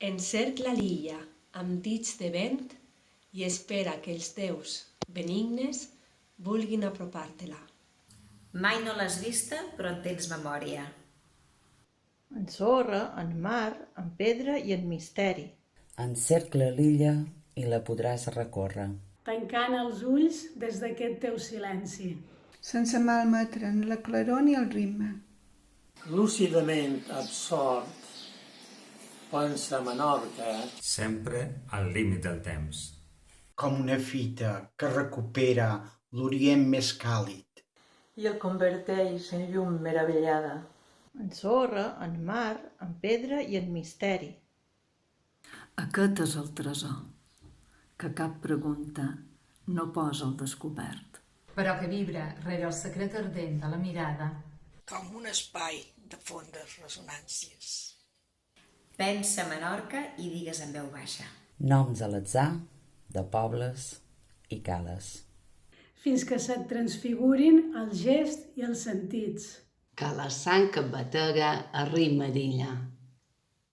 Encercla l'illa amb dits de vent i espera que els déus benignes vulguin apropar-te-la. Mai no l'has vista, però en tens memòria. En sorra, en mar, en pedra i en misteri. Encercla l'illa i la podràs recórrer. Tancant els ulls des d'aquest teu silenci. Sense malmetre'n la claror ni el ritme. Lúcidament absort, pensa Menorca. Sempre al límit del temps. Com una fita que recupera l'orient més càlid. I el converteix en llum meravellada. En sorra, en mar, en pedra i en misteri. Aquest és el tresor, que cap pregunta no posa al descobert. Però que vibra rere el secret ardent de la mirada. Com un espai de fondes ressonàncies. Pensa Menorca i digues en veu baixa. Noms a l'atzar de pobles i cales. Fins que se't transfigurin el gest i els sentits. Que la sang que et batega a ritme d'illa.